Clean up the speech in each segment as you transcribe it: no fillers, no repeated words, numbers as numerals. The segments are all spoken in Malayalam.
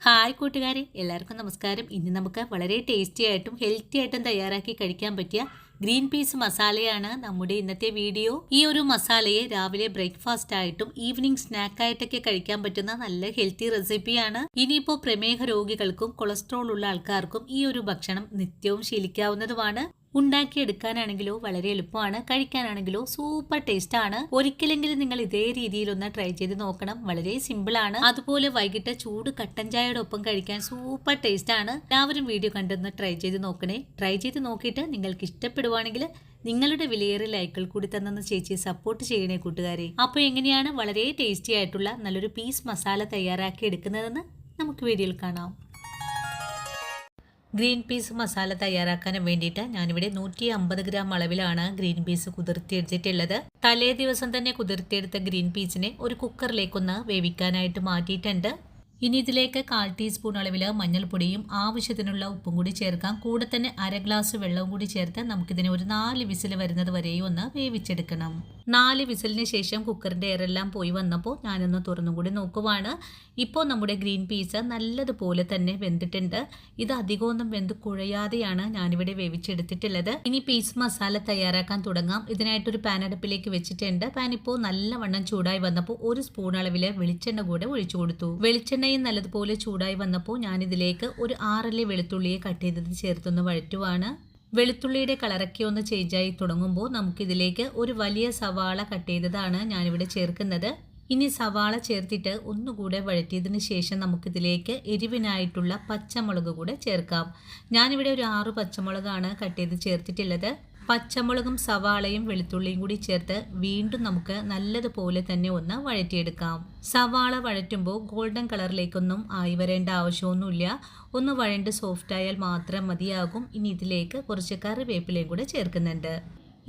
ഹായ് കൂട്ടുകാരെ, എല്ലാവർക്കും നമസ്കാരം. ഇന്ന് നമുക്ക് വളരെ ടേസ്റ്റി ആയിട്ടും ഹെൽത്തി ആയിട്ടും തയ്യാറാക്കി കഴിക്കാൻ പറ്റിയ ഗ്രീൻ പീസ് മസാലയാണ് നമ്മുടെ ഇന്നത്തെ വീഡിയോ. ഈ ഒരു മസാലയെ രാവിലെ ബ്രേക്ക്ഫാസ്റ്റ് ആയിട്ടും ഈവനിങ് സ്നാക്കായിട്ടൊക്കെ കഴിക്കാൻ പറ്റുന്ന നല്ല ഹെൽത്തി റെസിപ്പിയാണ്. ഇനിയിപ്പോൾ പ്രമേഹ രോഗികൾക്കും കൊളസ്ട്രോൾ ഉള്ള ആൾക്കാർക്കും ഈ ഒരു ഭക്ഷണം നിത്യവും ശീലിക്കാവുന്നതുമാണ്. ഉണ്ടാക്കിയെടുക്കാനാണെങ്കിലോ വളരെ എളുപ്പമാണ്, കഴിക്കാനാണെങ്കിലോ സൂപ്പർ ടേസ്റ്റ് ആണ്. ഒരിക്കലെങ്കിലും നിങ്ങൾ ഇതേ രീതിയിലൊന്ന് ട്രൈ ചെയ്ത് നോക്കണം. വളരെ സിമ്പിൾ ആണ്. അതുപോലെ വൈകിട്ട് ചൂട് കട്ടൻ ചായയുടെ ഒപ്പം കഴിക്കാൻ സൂപ്പർ ടേസ്റ്റ് ആണ്. എല്ലാവരും വീഡിയോ കണ്ടൊന്ന് ട്രൈ ചെയ്ത് നോക്കണേ. ട്രൈ ചെയ്ത് നോക്കിയിട്ട് നിങ്ങൾക്ക് ഇഷ്ടപ്പെടുവാണെങ്കിൽ നിങ്ങളുടെ വിലയേറിയ ലൈക്കുകൾ കൂടി തന്നെന്ന് ചേച്ചിയെ സപ്പോർട്ട് ചെയ്യണേ കൂട്ടുകാരെ. അപ്പോൾ എങ്ങനെയാണ് വളരെ ടേസ്റ്റി ആയിട്ടുള്ള നല്ലൊരു പീസ് മസാല തയ്യാറാക്കി എടുക്കുന്നതെന്ന് നമുക്ക് വീഡിയോയിൽ കാണാം. ഗ്രീൻ പീസ് മസാല തയ്യാറാക്കാൻ വേണ്ടിയിട്ട് ഞാനിവിടെ 150 ഗ്രാം അളവിലാണ് ഗ്രീൻ പീസ് കുതിർത്തിയെടുത്തിട്ടുള്ളത്. തലേ ദിവസം തന്നെ കുതിർത്തിയെടുത്ത ഗ്രീൻ പീസിനെ ഒരു കുക്കറിലേക്കൊന്ന് വേവിക്കാനായിട്ട് മാറ്റിയിട്ടുണ്ട്. ഇനി ഇതിലേക്ക് 1/4 ടീസ്പൂൺ അളവിൽ മഞ്ഞൾപ്പൊടിയും ആവശ്യത്തിനുള്ള ഉപ്പും കൂടി ചേർക്കാം. കൂടെ തന്നെ 1/2 ഗ്ലാസ് വെള്ളവും കൂടി ചേർത്ത് നമുക്കിതിനെ ഒരു 4 വിസിൽ വരുന്നത് വരെയും ഒന്ന് വേവിച്ചെടുക്കണം. 4 വിസിലിന് ശേഷം കുക്കറിൻ്റെ എയറെല്ലാം പോയി വന്നപ്പോൾ ഞാനൊന്ന് തുറന്നും കൂടി നോക്കുവാണ്. ഇപ്പോൾ നമ്മുടെ ഗ്രീൻ പീസ് നല്ലതുപോലെ തന്നെ വെന്തിട്ടുണ്ട്. ഇത് അധികമൊന്നും വെന്ത് കുഴയാതെയാണ് ഞാനിവിടെ വേവിച്ചെടുത്തിട്ടുള്ളത്. ഇനി പീസ് മസാല തയ്യാറാക്കാൻ തുടങ്ങാം. ഇതിനായിട്ടൊരു പാൻ അടുപ്പിലേക്ക് വെച്ചിട്ടുണ്ട്. പാൻ ഇപ്പോൾ നല്ലവണ്ണം ചൂടായി വന്നപ്പോൾ 1 സ്പൂൺ അളവിൽ വെളിച്ചെണ്ണ കൂടെ ഒഴിച്ചു കൊടുത്തു. വെളിച്ചെണ്ണയും നല്ലതുപോലെ ചൂടായി വന്നപ്പോൾ ഞാനിതിലേക്ക് ഒരു 6 വെളുത്തുള്ളിയെ കട്ട് ചെയ്തത് ചേർത്തൊന്ന് വഴറ്റുവാണ്. വെളുത്തുള്ളിയുടെ കളറൊക്കെ ഒന്ന് ചേഞ്ചായി തുടങ്ങുമ്പോൾ നമുക്കിതിലേക്ക് ഒരു വലിയ സവാള കട്ട് ചെയ്തതാണ് ഞാനിവിടെ ചേർക്കുന്നത്. ഇനി സവാള ചേർത്തിട്ട് ഒന്നുകൂടെ വഴറ്റിയതിന് ശേഷം നമുക്കിതിലേക്ക് എരിവിനായിട്ടുള്ള പച്ചമുളക് കൂടെ ചേർക്കാം. ഞാനിവിടെ ഒരു 6 പച്ചമുളകാണ് കട്ട് ചെയ്ത് ചേർത്തിട്ടുള്ളത്. പച്ചമുളകും സവാളയും വെളുത്തുള്ളിയും കൂടി ചേർത്ത് വീണ്ടും നമുക്ക് നല്ലതുപോലെ തന്നെ ഒന്ന് വഴറ്റിയെടുക്കാം. സവാള വഴറ്റുമ്പോൾ ഗോൾഡൻ കളറിലേക്കൊന്നും ആയി വരേണ്ട ആവശ്യമൊന്നുമില്ല. ഒന്ന് വഴണ്ട് സോഫ്റ്റ് ആയാൽ മാത്രം മതിയാകും. ഇനി ഇതിലേക്ക് കുറച്ച് കറിവേപ്പിലയും കൂടെ ചേർക്കുന്നുണ്ട്.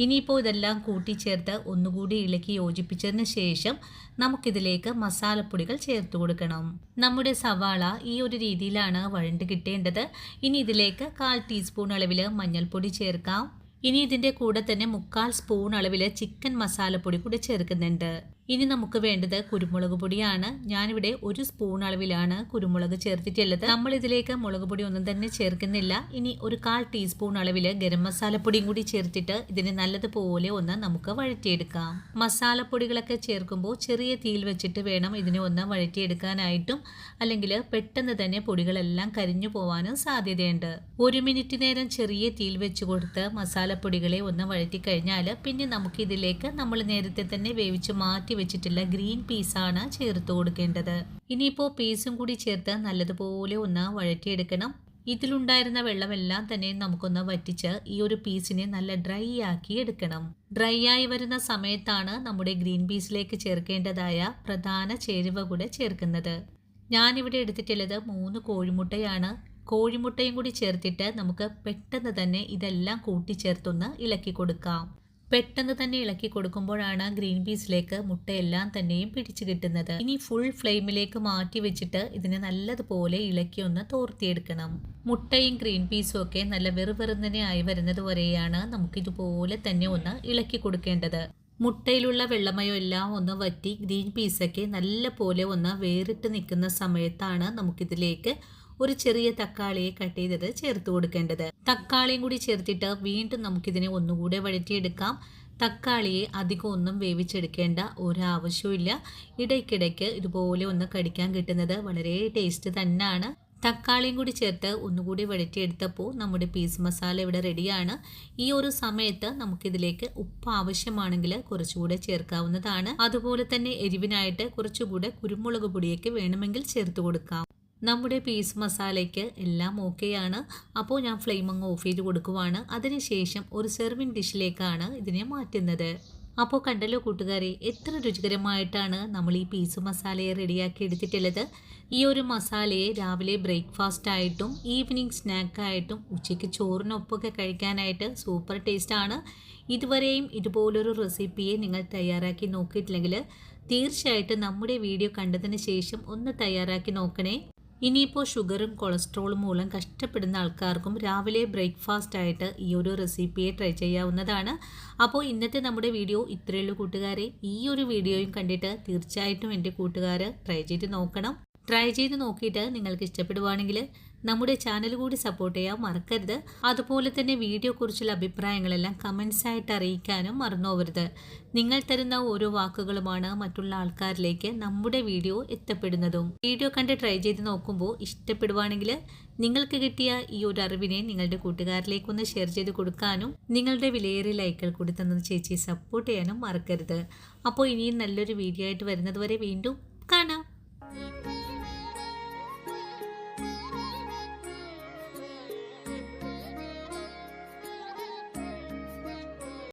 ഇനിയിപ്പോൾ ഇതെല്ലാം കൂട്ടിച്ചേർത്ത് ഒന്നുകൂടി ഇളക്കി യോജിപ്പിച്ചതിന് ശേഷം നമുക്കിതിലേക്ക് മസാലപ്പൊടികൾ ചേർത്ത് കൊടുക്കണം. നമ്മുടെ സവാള ഈ ഒരു രീതിയിലാണ് വഴണ്ട് കിട്ടേണ്ടത്. ഇനി ഇതിലേക്ക് 1/4 ടീസ്പൂൺ അളവിൽ മഞ്ഞൾപ്പൊടി ചേർക്കാം. ഇനി ഇതിൻ്റെ കൂടെ തന്നെ 1/4 സ്പൂൺ അളവിൽ ചിക്കൻ മസാലപ്പൊടി കൂടി ചേർക്കുന്നുണ്ട്. ഇനി നമുക്ക് വേണ്ടത് കുരുമുളക് പൊടിയാണ്. ഞാനിവിടെ 1 സ്പൂൺ അളവിലാണ് കുരുമുളക് ചേർത്തിട്ടുള്ളത്. നമ്മൾ ഇതിലേക്ക് മുളക് പൊടി ഒന്നും തന്നെ ചേർക്കുന്നില്ല. ഇനി ഒരു 1/4 ടീസ്പൂൺ അളവിൽ ഗരം മസാലപ്പൊടിയും കൂടി ചേർത്തിട്ട് ഇതിനെ നല്ലതുപോലെ ഒന്ന് നമുക്ക് വഴറ്റിയെടുക്കാം. മസാലപ്പൊടികളൊക്കെ ചേർക്കുമ്പോൾ ചെറിയ തീയിൽ വെച്ചിട്ട് വേണം ഇതിനെ ഒന്ന് വഴറ്റിയെടുക്കാനായിട്ടും, അല്ലെങ്കിൽ പെട്ടെന്ന് തന്നെ പൊടികളെല്ലാം കരിഞ്ഞു പോവാനും സാധ്യതയുണ്ട്. 1 മിനിറ്റ് നേരം ചെറിയ തീയിൽ വെച്ച് കൊടുത്ത് മസാലപ്പൊടികളെ ഒന്ന് വഴറ്റി കഴിഞ്ഞാൽ പിന്നെ നമുക്ക് ഇതിലേക്ക് നമ്മൾ നേരത്തെ തന്നെ വേവിച്ച് മാറ്റി വെച്ചിട്ടുള്ള ഗ്രീൻ പീസാണ് ചേർത്ത് കൊടുക്കേണ്ടത്. ഇനിയിപ്പോൾ പീസും കൂടി ചേർത്ത് നല്ലതുപോലെ ഒന്ന് വഴറ്റിയെടുക്കണം. ഇതിലുണ്ടായിരുന്ന വെള്ളമെല്ലാം തന്നെ നമുക്കൊന്ന് വറ്റിച്ച് ഈ ഒരു പീസിനെ നല്ല ഡ്രൈ ആക്കി എടുക്കണം. ഡ്രൈ ആയി വരുന്ന സമയത്താണ് നമ്മുടെ ഗ്രീൻ പീസിലേക്ക് ചേർക്കേണ്ടതായ പ്രധാന ചേരുവ കൂടെ ചേർക്കുന്നത്. ഞാനിവിടെ എടുത്തിട്ടുള്ളത് 3 കോഴിമുട്ടയാണ്. കോഴിമുട്ടയും കൂടി ചേർത്തിട്ട് നമുക്ക് പെട്ടെന്ന് തന്നെ ഇതെല്ലാം കൂട്ടിച്ചേർത്തൊന്ന് ഇളക്കി കൊടുക്കാം. പെട്ടെന്ന് തന്നെ ഇളക്കി കൊടുക്കുമ്പോഴാണ് ഗ്രീൻ പീസിലേക്ക് മുട്ടയെല്ലാം തന്നെയും പിടിച്ചു കിട്ടുന്നത്. ഇനി ഫുൾ ഫ്ലെയിമിലേക്ക് മാറ്റി വെച്ചിട്ട് ഇതിനെ നല്ലതുപോലെ ഇളക്കി ഒന്ന് തോർത്തിയെടുക്കണം. മുട്ടയും ഗ്രീൻ പീസും ഒക്കെ നല്ല വെറുവെറുന്നനെ ആയി വരുന്നത് വരെയാണ് നമുക്കിതുപോലെ തന്നെ ഒന്ന് ഇളക്കി കൊടുക്കേണ്ടത്. മുട്ടയിലുള്ള വെള്ളമയം എല്ലാം ഒന്ന് വറ്റി ഗ്രീൻ പീസൊക്കെ നല്ല പോലെ ഒന്ന് വേറിട്ട് നിൽക്കുന്ന സമയത്താണ് നമുക്കിതിലേക്ക് ഒരു ചെറിയ തക്കാളിയെ കട്ട് ചെയ്തത് ചേർത്ത് കൊടുക്കേണ്ടത്. തക്കാളിയും കൂടി ചേർത്തിട്ട് വീണ്ടും നമുക്കിതിനെ ഒന്നുകൂടെ വഴറ്റിയെടുക്കാം. തക്കാളിയെ അധികം ഒന്നും വേവിച്ചെടുക്കേണ്ട ഒരാവശ്യമില്ല. ഇടയ്ക്കിടയ്ക്ക് ഇതുപോലെ ഒന്ന് കടിക്കാൻ കിട്ടുന്നത് വളരെ ടേസ്റ്റ് തന്നെയാണ്. തക്കാളിയും കൂടി ചേർത്ത് ഒന്നുകൂടി വഴറ്റിയെടുത്തപ്പോൾ നമ്മുടെ പീസ് മസാല ഇവിടെ റെഡിയാണ്. ഈ ഒരു സമയത്ത് നമുക്കിതിലേക്ക് ഉപ്പ് ആവശ്യമാണെങ്കിൽ കുറച്ചുകൂടെ ചേർക്കാവുന്നതാണ്. അതുപോലെ തന്നെ എരിവിനായിട്ട് കുറച്ചുകൂടെ കുരുമുളക് പൊടിയൊക്കെ വേണമെങ്കിൽ ചേർത്ത് കൊടുക്കാം. നമ്മുടെ പീസ് മസാലയ്ക്ക് എല്ലാം ഓക്കെയാണ്. അപ്പോൾ ഞാൻ ഫ്ലെയിം അങ്ങ് ഓഫ് ചെയ്ത് കൊടുക്കുവാണ്. അതിനുശേഷം ഒരു സെർവിങ് ഡിഷിലേക്കാണ് ഇതിനെ മാറ്റുന്നത്. അപ്പോൾ കണ്ടല്ലോ കൂട്ടുകാരെ, എത്ര രുചികരമായിട്ടാണ് നമ്മൾ ഈ പീസ് മസാലയെ റെഡിയാക്കി എടുത്തിട്ടുള്ളത്. ഈ ഒരു മസാലയെ രാവിലെ ബ്രേക്ക്ഫാസ്റ്റ് ആയിട്ടും ഈവനിങ് സ്നാക്കായിട്ടും ഉച്ചയ്ക്ക് ചോറിനൊപ്പമൊക്കെ കഴിക്കാനായിട്ട് സൂപ്പർ ടേസ്റ്റാണ്. ഇതുവരെയും ഇതുപോലൊരു റെസിപ്പിയെ നിങ്ങൾ തയ്യാറാക്കി നോക്കിയിട്ടില്ലെങ്കിൽ തീർച്ചയായിട്ടും നമ്മുടെ വീഡിയോ കണ്ടതിന് ശേഷം ഒന്ന് തയ്യാറാക്കി നോക്കണേ. ഇനിയിപ്പോൾ ഷുഗറും കൊളസ്ട്രോളും മൂലം കഷ്ടപ്പെടുന്ന ആൾക്കാർക്കും രാവിലെ ബ്രേക്ക്ഫാസ്റ്റ് ആയിട്ട് ഈ ഒരു റെസിപ്പിയെ ട്രൈ ചെയ്യാവുന്നതാണ്. അപ്പോൾ ഇന്നത്തെ നമ്മുടെ വീഡിയോ ഇത്രയേ ഉള്ളൂ കൂട്ടുകാരെ. ഈ ഒരു വീഡിയോയും കണ്ടിട്ട് തീർച്ചയായിട്ടും എൻ്റെ കൂട്ടുകാർ ട്രൈ ചെയ്ത് നോക്കണം. ട്രൈ ചെയ്ത് നോക്കിയിട്ട് നിങ്ങൾക്ക് ഇഷ്ടപ്പെടുവാണെങ്കിൽ നമ്മുടെ ചാനൽ കൂടി സപ്പോർട്ട് ചെയ്യാൻ മറക്കരുത്. അതുപോലെ തന്നെ വീഡിയോയെക്കുറിച്ചുള്ള അഭിപ്രായങ്ങളെല്ലാം കമൻസ് ആയിട്ട് അറിയിക്കാനും മറന്നുപോകരുത്. നിങ്ങൾ തരുന്ന ഓരോ വാക്കുകളുമാണ് മറ്റുള്ള ആൾക്കാരിലേക്ക് നമ്മുടെ വീഡിയോ എത്തപ്പെടുന്നതും. വീഡിയോ കണ്ട് ട്രൈ ചെയ്ത് നോക്കുമ്പോൾ ഇഷ്ടപ്പെടുവാണെങ്കിൽ നിങ്ങൾക്ക് കിട്ടിയ ഈ ഒരു അറിവിനെ നിങ്ങളുടെ കൂട്ടുകാരിലേക്കൊന്ന് ഷെയർ ചെയ്ത് കൊടുക്കാനും നിങ്ങളുടെ വിലയേറിയ ലൈക്കുകൾ കൂടി തന്നത് ചേച്ചിയെ സപ്പോർട്ട് ചെയ്യാനും മറക്കരുത്. അപ്പോൾ ഇനിയും നല്ലൊരു വീഡിയോ ആയിട്ട് വരുന്നത് വരെ വീണ്ടും കാണാം.